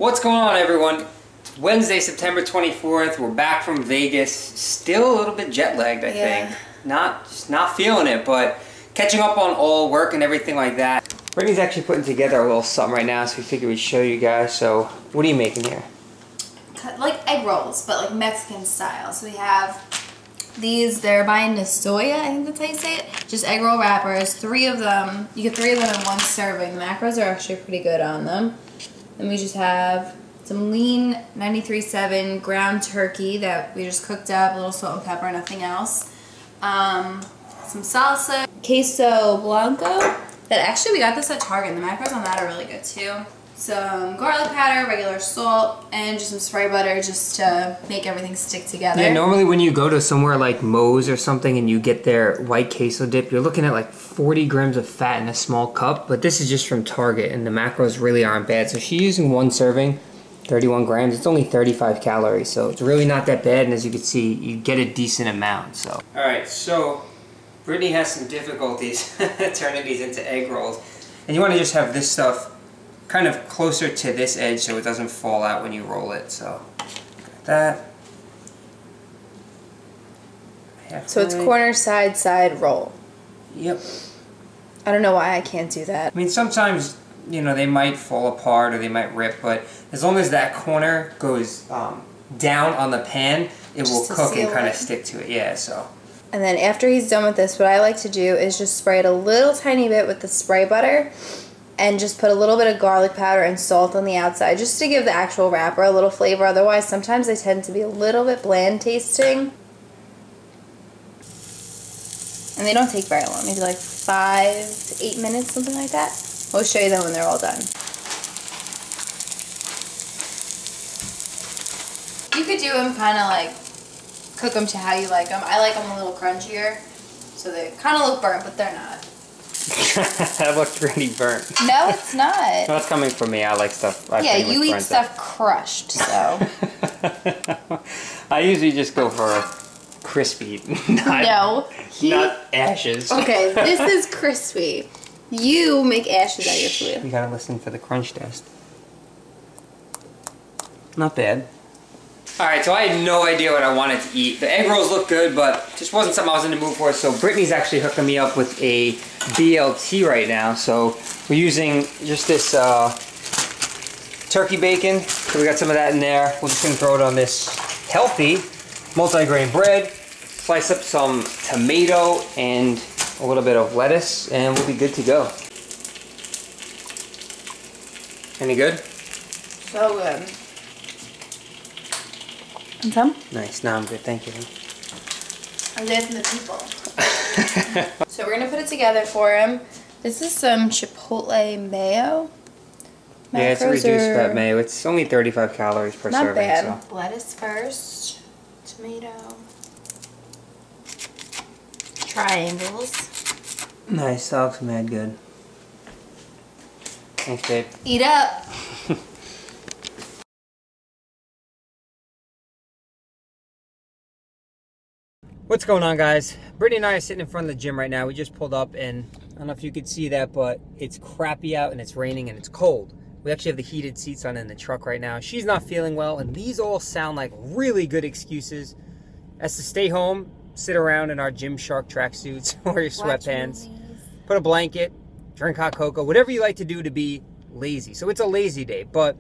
What's going on, everyone? Wednesday, September 24th. We're back from Vegas. Still a little bit jet lagged, I think. Just not feeling it, but catching up on all work and everything like that. Brittany's actually putting together a little something right now, so we figured we'd show you guys. So, what are you making here? Like egg rolls, but like Mexican style. So we have these, they're by Nasoya, I think that's how you say it. Just egg roll wrappers, 3 of them. You get 3 of them in one serving. The macros are actually pretty good on them. Then we just have some lean 93.7 ground turkey that we just cooked up, a little salt and pepper, nothing else. Some salsa, queso blanco. That actually, we got this at Target. The macros on that are really good too. Some garlic powder, regular salt, and just some spray butter just to make everything stick together. Yeah, normally when you go to somewhere like Moe's or something and you get their white queso dip, you're looking at like 40 grams of fat in a small cup, but this is just from Target and the macros really aren't bad. So she's using 1 serving, 31 grams. It's only 35 calories, so it's really not that bad, and as you can see, you get a decent amount. So. Alright, so Brittany has some difficulties turning these into egg rolls, and you want to just have this stuff kind of closer to this edge so it doesn't fall out when you roll it. So got that. So it's corner, side, side, roll. Yep. I don't know why I can't do that. I mean, sometimes, you know, they might fall apart or they might rip, but as long as that corner goes down on the pan, it will cook and kind of stick to it. Yeah, so. And then after he's done with this, what I like to do is just spray it a little tiny bit with the spray butter and just put a little bit of garlic powder and salt on the outside just to give the actual wrapper a little flavor. Otherwise, sometimes they tend to be a little bit bland tasting. And they don't take very long, maybe like 5 to 8 minutes, something like that. We'll show you them when they're all done. You could do them kind of like, cook them to how you like them. I like them a little crunchier, so they kind of look burnt, but they're not. That looks pretty burnt. No, it's not. No, it's coming from me. I like stuff. Yeah, you eat stuff crushed, so. I usually just go for crispy, not ashes. Okay, this is crispy. You make ashes out of your food. You gotta listen for the crunch test. Not bad. Alright, so I had no idea what I wanted to eat. The egg rolls look good, but just wasn't something I was in the mood for. So Brittany's actually hooking me up with a BLT right now. So we're using just this turkey bacon. So we got some of that in there. We're just gonna throw it on this healthy multi-grain bread. Slice up some tomato and a little bit of lettuce, and we'll be good to go. Any good? So good. And some? Nice. No, I'm good. Thank you. I'm dancing the people. So we're going to put it together for him. This is some chipotle mayo. Yeah, it's a reduced fat mayo. It's only 35 calories per serving. Not bad. So. Lettuce first. Tomato. Triangles. Nice. That looks mad good. Thanks, babe. Eat up. What's going on, guys? Brittany and I are sitting in front of the gym right now. We just pulled up, and I don't know if you could see that, but it's crappy out and it's raining and it's cold. We actually have the heated seats on in the truck right now. She's not feeling well, and these all sound like really good excuses as to stay home, sit around in our Gymshark tracksuits or your sweatpants, put a blanket, drink hot cocoa, whatever you like to do to be lazy. So it's a lazy day, but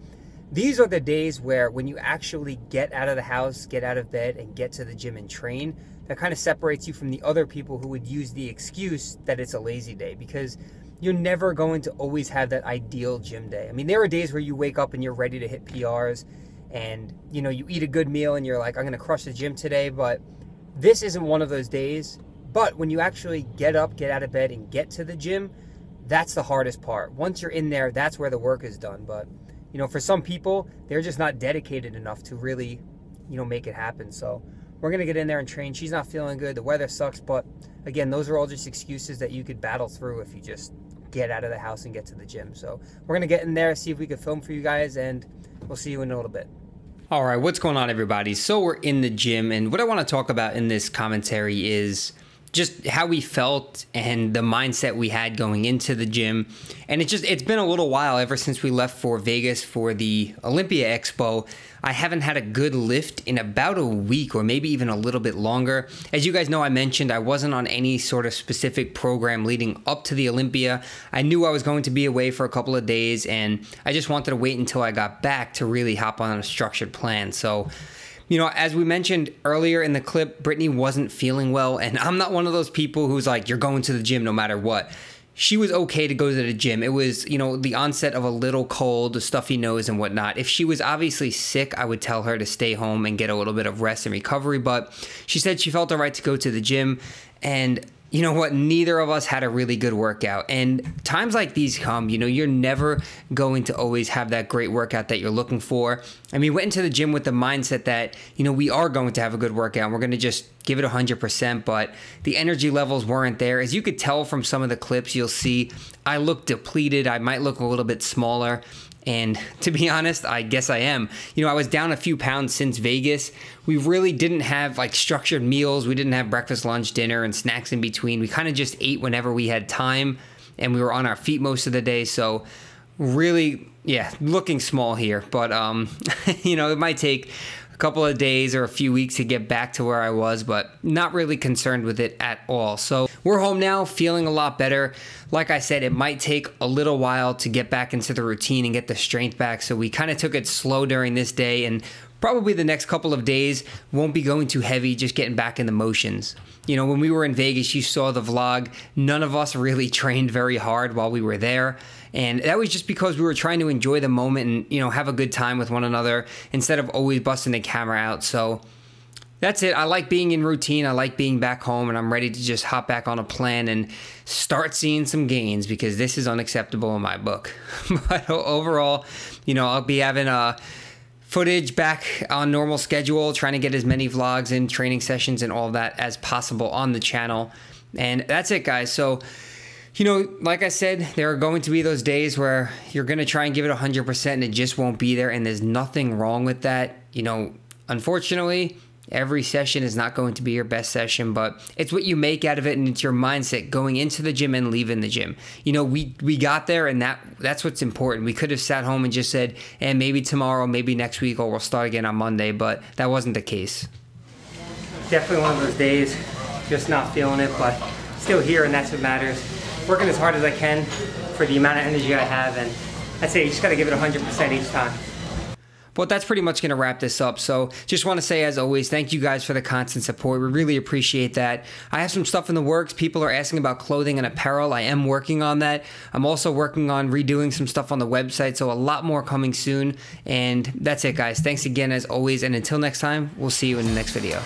these are the days where when you actually get out of the house, get out of bed, and get to the gym and train, that kind of separates you from the other people who would use the excuse that it's a lazy day, because you're never going to always have that ideal gym day. I mean, there are days where you wake up and you're ready to hit PRs and, you know, you eat a good meal and you're like, I'm going to crush the gym today, but this isn't one of those days. But when you actually get up, get out of bed, and get to the gym, that's the hardest part. Once you're in there, that's where the work is done. But, you know, for some people, they're just not dedicated enough to really, you know, make it happen. So we're going to get in there and train. She's not feeling good. The weather sucks. But, again, those are all just excuses that you could battle through if you just get out of the house and get to the gym. So we're going to get in there, see if we can film for you guys, and we'll see you in a little bit. All right, what's going on, everybody? So we're in the gym, and what I want to talk about in this commentary is just how we felt and the mindset we had going into the gym. And it's been a little while ever since we left for Vegas for the Olympia Expo. I haven't had a good lift in about a week or maybe even a little bit longer. As you guys know, I mentioned I wasn't on any sort of specific program leading up to the Olympia. I knew I was going to be away for a couple of days, and I just wanted to wait until I got back to really hop on a structured plan. So, you know, as we mentioned earlier in the clip, Brittany wasn't feeling well, and I'm not one of those people who's like, you're going to the gym no matter what. She was okay to go to the gym. It was, you know, the onset of a little cold, a stuffy nose and whatnot. If she was obviously sick, I would tell her to stay home and get a little bit of rest and recovery, but she said she felt all right to go to the gym. And you know what? Neither of us had a really good workout. And times like these come, you know, you're never going to always have that great workout that you're looking for. I mean, we went into the gym with the mindset that, you know, we are going to have a good workout. We're going to just give it 100%, but the energy levels weren't there. As you could tell from some of the clips, you'll see I look depleted. I might look a little bit smaller. And to be honest, I guess I am. You know, I was down a few pounds since Vegas. We really didn't have like structured meals. We didn't have breakfast, lunch, dinner, and snacks in between. We kind of just ate whenever we had time, and we were on our feet most of the day. So really, yeah, looking small here. But, you know, it might take a couple of days or a few weeks to get back to where I was, but not really concerned with it at all. So we're home now, feeling a lot better. Like I said, it might take a little while to get back into the routine and get the strength back. So we kind of took it slow during this day, and probably the next couple of days won't be going too heavy, just getting back in the motions. You know, when we were in Vegas, you saw the vlog. None of us really trained very hard while we were there. And that was just because we were trying to enjoy the moment and, you know, have a good time with one another instead of always busting the camera out. So that's it. I like being in routine. I like being back home, and I'm ready to just hop back on a plan and start seeing some gains, because this is unacceptable in my book. But overall, you know, I'll be having footage back on normal schedule, trying to get as many vlogs and training sessions and all that as possible on the channel. And that's it, guys. So, you know, like I said, there are going to be those days where you're going to try and give it 100% and it just won't be there. And there's nothing wrong with that. You know, unfortunately, every session is not going to be your best session, but it's what you make out of it, and it's your mindset going into the gym and leaving the gym. You know, we got there, and that's what's important. We could have sat home and just said, and maybe tomorrow, maybe next week, or we'll start again on Monday, but that wasn't the case. Definitely one of those days, just not feeling it, but still here, and that's what matters. Working as hard as I can for the amount of energy I have, and I'd say you just got to give it 100% each time. But that's pretty much going to wrap this up. So just want to say, as always, thank you guys for the constant support. We really appreciate that. I have some stuff in the works. People are asking about clothing and apparel. I am working on that. I'm also working on redoing some stuff on the website. So a lot more coming soon. And that's it, guys. Thanks again, as always. And until next time, we'll see you in the next video.